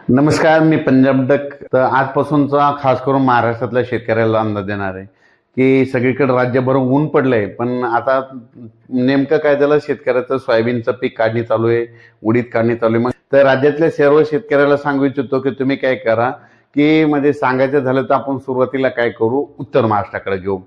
नमस्कार, मी पंजाब डक. तर आजपासूनचा खास करून महाराष्ट्रातल्या शेतकऱ्याला अंदाज देणार आहे की सगळीकडे राज्यभर ऊन पडलंय, पण आता नेमकं काय झालं, शेतकऱ्याचं सोयाबीनचं पीक काढणी चालू आहे, उडीद काढणी चालू आहे. मग तर राज्यातल्या सर्व शेतकऱ्याला सांगू इच्छितो की तुम्ही काय करा की म्हणजे सांगायचं झालं तर आपण सुरुवातीला काय करू, उत्तर महाराष्ट्राकडे घेऊ.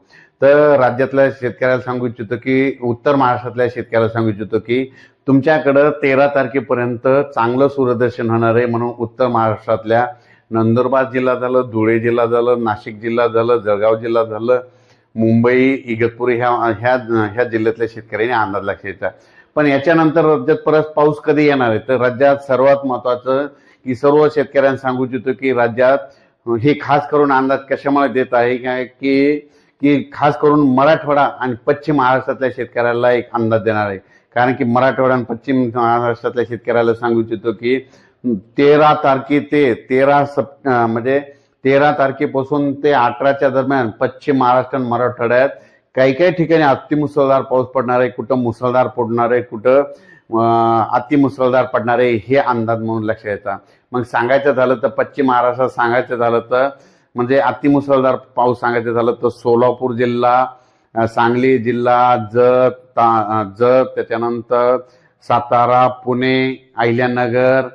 तर राज्यातल्या शेतकऱ्याला सांगू इच्छितो की उत्तर महाराष्ट्रातल्या शेतकऱ्याला सांगू इच्छितो की तुमच्याकडं 13 तारखेपर्यंत चांगलं सूर्यदर्शन होणार आहे. म्हणून उत्तर महाराष्ट्रातल्या नंदुरबार जिल्हा झालं, धुळे जिल्हा झालं, नाशिक जिल्हा झालं, जळगाव जिल्हा झालं, मुंबई, इगतपुरी ह्या ह्या ह्या जिल्ह्यातल्या शेतकऱ्यांनी अंदाज लक्षायचा. पण याच्यानंतर राज्यात परत पाऊस कधी येणार आहे, तर राज्यात सर्वात महत्वाचं की सर्व शेतकऱ्यांना सांगू इच्छितो की राज्यात हे खास करून अंदाज कशामुळे देत आहे की की खास करून मराठवाडा आणि पश्चिम महाराष्ट्रातल्या शेतकऱ्याला एक अंदाज देणार आहे. कारण की मराठवाडा आणि पश्चिम महाराष्ट्रातल्या शेतकऱ्याला सांगू इच्छितो की 13 तारखे ते 13 तारखेपासून ते 18च्या दरम्यान पश्चिम महाराष्ट्र आणि मराठवाड्यात काही काही ठिकाणी अतिमुसळधार पाऊस पडणार आहे, कुठं मुसळधार पडणार आहे, कुठं अतिमुसळधार पडणार आहे, हे अंदाज म्हणून लक्षात येतात. मग सांगायचं झालं तर पश्चिम महाराष्ट्रात सांगायचं झालं तर म्हणजे अतिमुसळधार पाऊस सांगायचं झालं तर सोलापूर जिल्हा, सांगली जिल्हा, जत, त्याच्यानंतर सातारा, पुणे, अहिल्यानगर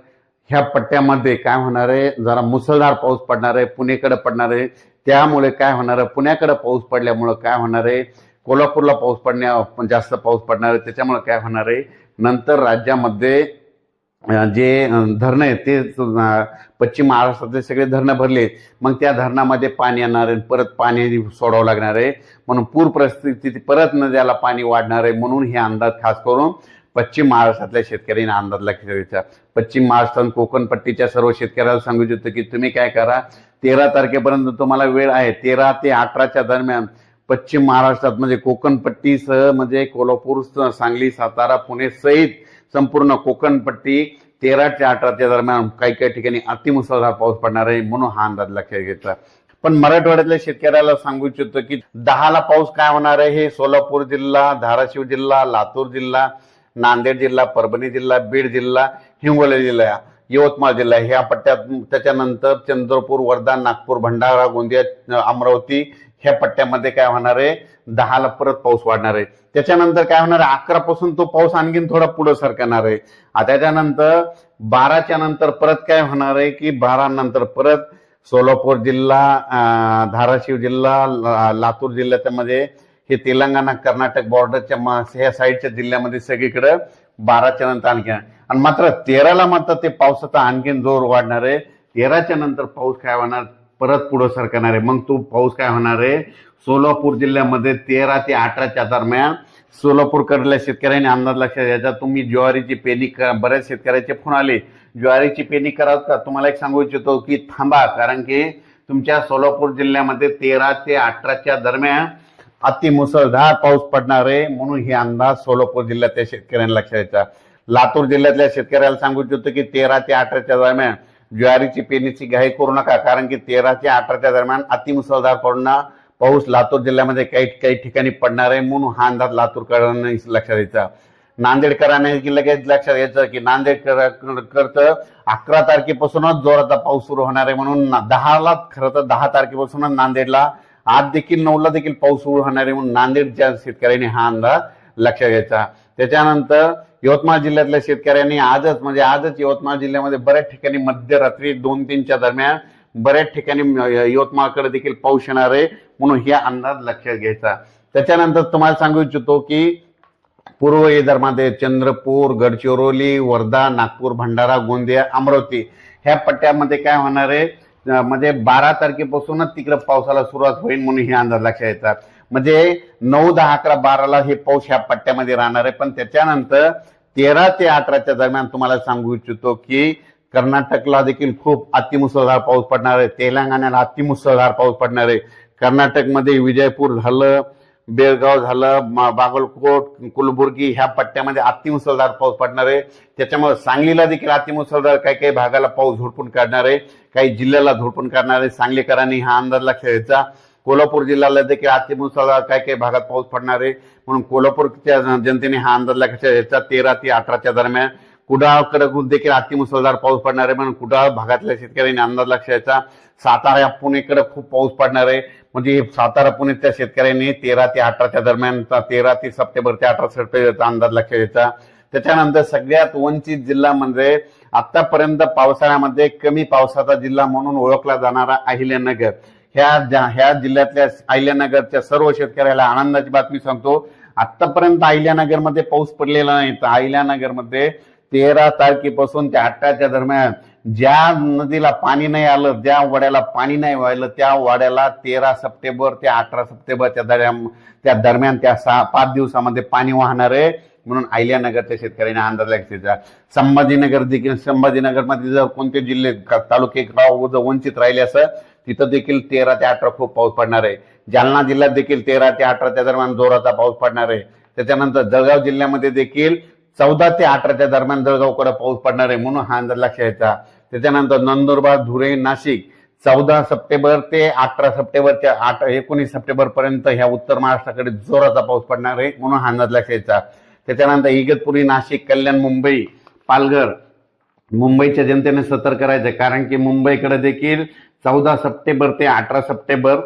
ह्या पट्ट्यामध्ये काय होणार आहे, जरा मुसळधार पाऊस पडणार आहे, पुणेकडे पडणार आहे. त्यामुळे काय होणार आहे, पुण्याकडे पाऊस पडल्यामुळे काय होणार आहे, कोल्हापूरला जास्त पाऊस पडणार आहे. त्याच्यामुळे काय होणार आहे, नंतर राज्यामध्ये जे धरणं आहे ते पश्चिम महाराष्ट्रातले सगळे धरणं भरले, मग त्या धरणामध्ये पाणी येणार आहे, परत पाणी सोडावं लागणार आहे. म्हणून पूर परिस्थिती परत नद्याला पाणी वाढणार आहे. म्हणून हे अंदाज खास करून पश्चिम महाराष्ट्रातल्या शेतकऱ्यांना अंदाज लक्षात घ्यायचा. पश्चिम महाराष्ट्र आणि कोकण पट्टीच्या सर्व शेतकऱ्याला सांगू इच्छितो की तुम्ही काय करा, 13 तारखेपर्यंत तुम्हाला वेळ आहे. 13 ते 18च्या दरम्यान पश्चिम महाराष्ट्रात म्हणजे कोकण पट्टीसह म्हणजे कोल्हापूर, सांगली, सातारा, पुणे सहित संपूर्ण कोकण पट्टी 13 ते 18च्या दरम्यान काही काही ठिकाणी अतिमुसळधार पाऊस पडणार आहे. म्हणून हा अंदाज लक्षात घ्यायचा. पण मराठवाड्यातल्या शेतकऱ्याला सांगू इच्छितो की 10ला पाऊस काय होणार आहे, हे सोलापूर जिल्हा, धाराशिव जिल्हा, लातूर जिल्हा, नांदेड जिल्हा, परभणी जिल्हा, बीड जिल्हा, हिंगोली जिल्हा, यवतमाळ जिल्हा ह्या पट्ट्यात. त्याच्यानंतर चंद्रपूर, वर्धा, नागपूर, भंडारा, गोंदिया, अमरावती ह्या पट्ट्यामध्ये काय होणार आहे, 10ला परत पाऊस वाढणार आहे. त्याच्यानंतर काय होणार आहे, 11 पासून तो पाऊस आणखीन थोडा पुढे सरकणार आहे. त्याच्यानंतर 12च्या नंतर परत काय होणार आहे की 12 नंतर परत सोलापूर जिल्हा, धाराशिव जिल्हा, लातूर जिल्ह्याच्या मध्ये हे तेलंगणा कर्नाटक बॉर्डरच्या ह्या साईडच्या जिल्ह्यामध्ये सगळीकडे 12च्या नंतर आणखी. आणि मात्र 13ला मात्र ते पावसाचा आणखीन जोर वाढणार आहे. 13च्या नंतर पाऊस काय होणार, परत पुढे सरकणार आहे. मग तो पाऊस काय होणार आहे, सोलापूर जिल्ह्यामध्ये 13 ते 18च्या दरम्यान सोलापूरकडल्या शेतकऱ्यांनी अंदाज लक्षात घ्यायचा. तुम्ही ज्वारीची पेरणी, बऱ्याच शेतकऱ्याचे फोन आले, ज्वारीची पेरणी कराल का, तुम्हाला एक सांगू इच्छितो की थांबा, कारण की तुमच्या सोलापूर जिल्ह्यामध्ये 13 ते 18च्या दरम्यान अतिमुसळधार पाऊस पडणार आहे. म्हणून हे अंदाज सोलापूर जिल्ह्यातल्या शेतकऱ्यांना लक्षात घ्यायचा. लातूर जिल्ह्यातल्या शेतकऱ्याला सांगू इच्छितो की 13 ते 18च्या दरम्यान ज्वारीची पेरणीची घाई करू नका, कारण की 13 ते 18च्या दरम्यान अतिमुसळधार पडणार पाऊस लातूर जिल्ह्यामध्ये काही ठिकाणी पडणार आहे. म्हणून हा अंदाज लातूरकरांनी लक्षात घ्यायचा. नांदेडकरांनी लगेच लक्षात घ्यायचं की नांदेडकरचं 11 तारखेपासूनच जोराचा पाऊस सुरू होणार आहे. म्हणून 10ला खरं तर 10 तारखेपासूनच नांदेडला आज देखील 9ला देखील पाऊस सुरू होणार आहे. म्हणून नांदेडच्या शेतकऱ्यांनी हा अंदाज लक्षात घ्यायचा. त्याच्यानंतर यवतमाळ जिल्ह्यातल्या शेतकऱ्यांनी आजच यवतमाळ जिल्ह्यामध्ये बऱ्याच ठिकाणी मध्यरात्री 2-3च्या दरम्यान बऱ्याच ठिकाणी यवतमाळकडे देखील पाऊस येणार आहे. म्हणून हे अंदाज लक्षात घ्यायचा. त्याच्यानंतर तुम्हाला सांगू इच्छितो की पूर्व विदर्भामध्ये चंद्रपूर, गडचिरोली, वर्धा, नागपूर, भंडारा, गोंदिया, अमरावती ह्या पट्ट्यामध्ये काय होणार आहे, म्हणजे 12 तारखेपासूनच तिकडे पावसाला सुरुवात होईल. म्हणून हे अंदाज लक्षात घ्यायचा. म्हणजे 9, 10, 11, 12ला हे पाऊस ह्या पट्ट्यामध्ये राहणार आहे. पण त्याच्यानंतर 13 ते 18च्या दरम्यान तुम्हाला सांगू इच्छितो की कर्नाटकला देखील खूप अतिमुसळधार पाऊस पडणार आहे. तेलंगणाला अतिमुसळधार पाऊस पडणार आहे. कर्नाटकमध्ये विजयपूर झालं, बेळगाव झालं, बागलकोट, कलबुर्गी ह्या पट्ट्यामध्ये अतिमुसळधार पाऊस पडणार आहे. त्याच्यामुळे सांगलीला देखील अतिमुसळधार काही काही भागाला पाऊस झोडपून काढणार आहे, काही जिल्ह्याला झोडपून काढणार आहे. सांगलीकरांनी हा अंदाज लक्षात घ्यायचा. कोल्हापूर जिल्ह्याला देखील अतिमुसळधार काही काही भागात पाऊस पडणार आहे. म्हणून कोल्हापूरच्या जनतेने हा अंदाज लक्षात घ्यायचा. 13 ते 18च्या दरम्यान कुडाळकडे देखील अतिमुसळधार पाऊस पडणार आहे, म्हणून कुडाळ भागातल्या शेतकऱ्यांनी अंदाज लक्षात घ्यायचा. सातारा पुणेकडे खूप पाऊस पडणार आहे, म्हणजे सातारा पुणेच्या शेतकऱ्यांनी 13 ते 18च्या दरम्यान 13 ते सप्टेंबर ते 18 सप्टेंबरचा अंदाज लक्षात घ्यायचा. त्याच्यानंतर सगळ्यात वंचित जिल्हा म्हणजे आतापर्यंत पावसाळ्यामध्ये कमी पावसाचा जिल्हा म्हणून ओळखला जाणारा अहिल्यानगर. ह्या जिल्ह्यातल्या अहिल्यानगरच्या सर्व शेतकऱ्याला आनंदाची बातमी सांगतो. आतापर्यंत अहिल्यानगरमध्ये पाऊस पडलेला नाही. तर अहिल्यानगरमध्ये 13 तारखेपासून ते 18च्या दरम्यान ज्या नदीला पाणी नाही आलं, ज्या वाड्याला पाणी नाही व्हायलं, त्या वाड्याला 13 सप्टेंबर ते 18 सप्टेंबरच्या दरम्यान त्या 5 दिवसामध्ये पाणी वाहणार आहे, म्हणून अहिल्यानगरच्या शेतकऱ्यांनी अंदाज घ्यायचा. संभाजीनगर देखील, संभाजीनगरमध्ये जर कोणते जिल्हे तालुके गाव वंचित राहिले असं तिथं देखील 13 ते 18 खूप पाऊस पडणार आहे. जालना जिल्ह्यात देखील 13 ते 18च्या दरम्यान जोराचा पाऊस पडणार आहे. त्याच्यानंतर जळगाव जिल्ह्यामध्ये देखील 14 ते 18च्या दरम्यान जळगावकडे पाऊस पडणार आहे, म्हणून हा अंदाज लक्षात घ्यायचा. त्याच्यानंतर नंदुरबार, धुळे, नाशिक 14 सप्टेंबर ते 18 सप्टेंबरच्या 19 सप्टेंबर पर्यंत ह्या उत्तर महाराष्ट्राकडे जोराचा पाऊस पडणार आहे, म्हणून हा अंदाज लक्षात घ्यायचा. त्याच्यानंतर इगतपुरी, नाशिक, कल्याण, मुंबई, पालघर, मुंबईच्या जनतेने सतर्क करायचं, कारण की मुंबईकडे देखील 14 सप्टेंबर ते 18 सप्टेंबर,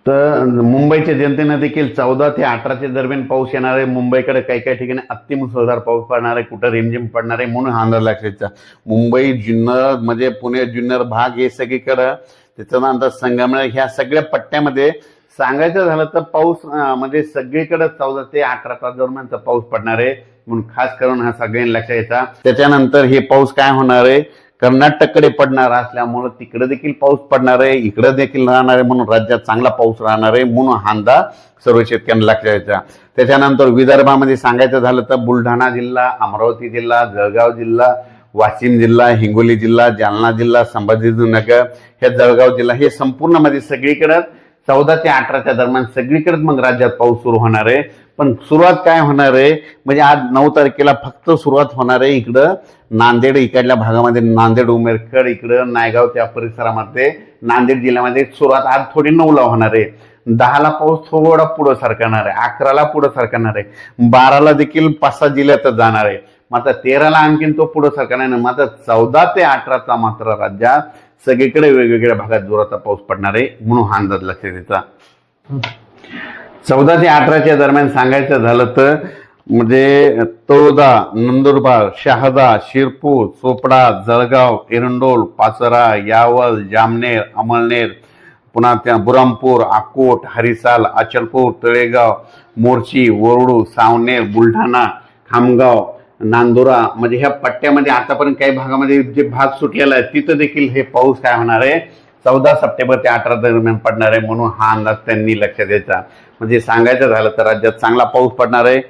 तर मुंबईच्या जनतेने देखील 14 ते 18च्या दरम्यान पाऊस येणार आहे. मुंबईकडे काही काही ठिकाणी अतिमुसळधार पाऊस पडणार आहे, कुठं रिमझिम पडणार आहे, म्हणून हा अंदाज लक्षात. मुंबई, जुन्नर म्हणजे पुणे जुन्नर भाग हे सगळीकडं, त्याच्यानंतर संगमनेर, ह्या सगळ्या पट्ट्यामध्ये सांगायचं झालं तर पाऊस म्हणजे सगळीकडे 14 ते 18 दरम्यानचा पाऊस पडणार आहे, म्हणून खास करून हा सगळ्यांनी लक्षात घ्यायचा. त्याच्यानंतर हे पाऊस काय होणार आहे, कर्नाटककडे पडणार असल्यामुळे तिकडे देखील पाऊस पडणार आहे, इकडे देखील राहणार आहे, म्हणून राज्यात चांगला पाऊस राहणार आहे, म्हणून हा अंदाज सर्व शेतकऱ्यांना लक्षात घ्यायचा. त्याच्यानंतर विदर्भामध्ये सांगायचं झालं तर बुलढाणा जिल्हा, अमरावती जिल्हा, जळगाव जिल्हा, वाशिम जिल्हा, हिंगोली जिल्हा, जालना जिल्हा, संभाजीनगर, हे जळगाव जिल्हा, हे संपूर्ण मध्ये सगळीकडे 14 ते 18च्या दरम्यान सगळीकडे मग राज्यात पाऊस सुरू होणार आहे. पण सुरुवात काय होणार आहे, म्हणजे आज 9 तारखेला फक्त सुरुवात होणार आहे इकडं नांदेड, इकडल्या भागामध्ये नांदेड, उमेरखेड, इकडं नायगाव त्या परिसरामध्ये नांदेड जिल्ह्यामध्ये सुरुवात आज थोडी 9ला होणार आहे. 10ला पाऊस थोडा पुढे सरकणार आहे, 11ला पुढे सरकणार आहे, 12ला देखील 5-6 जिल्ह्यातच जाणार आहे, मात्र 13ला आणखीन तो पुढे सरकणार नाही. मात्र 14 ते 18चा मात्र राज्यात सगळीकडे वेगवेगळ्या भागात जोराचा पाऊस पडणार आहे, म्हणून हा अंदाज लक्षात घ्यायचा. 14 ते 18च्या दरम्यान सांगायचं झालं तर म्हणजे तळोदा, नंदुरबार, शहादा, शिरपूर, चोपडा, जळगाव, एरंडोल, पाचोरा, यावल, जामनेर, अमळनेर, पुन्हा त्या बुरामपूर, अकोट, हरिसाल, अचलपूर, तळेगाव, मोर्शी, वरुड, सावनेर, बुलढाणा, खामगाव, नांदुरा, म्हणजे ह्या पट्ट्यामध्ये आतापर्यंत काही भागामध्ये जे भाग सुटलेला आहे तिथं देखील हे पाऊस काय होणार आहे 14 सप्टेंबर ते 18 दरम्यान पडणार आहे, म्हणून हा अंदाज त्यांनी लक्षात द्यायचा. म्हणजे सांगायचं झालं तर राज्यात चांगला पाऊस पडणार आहे.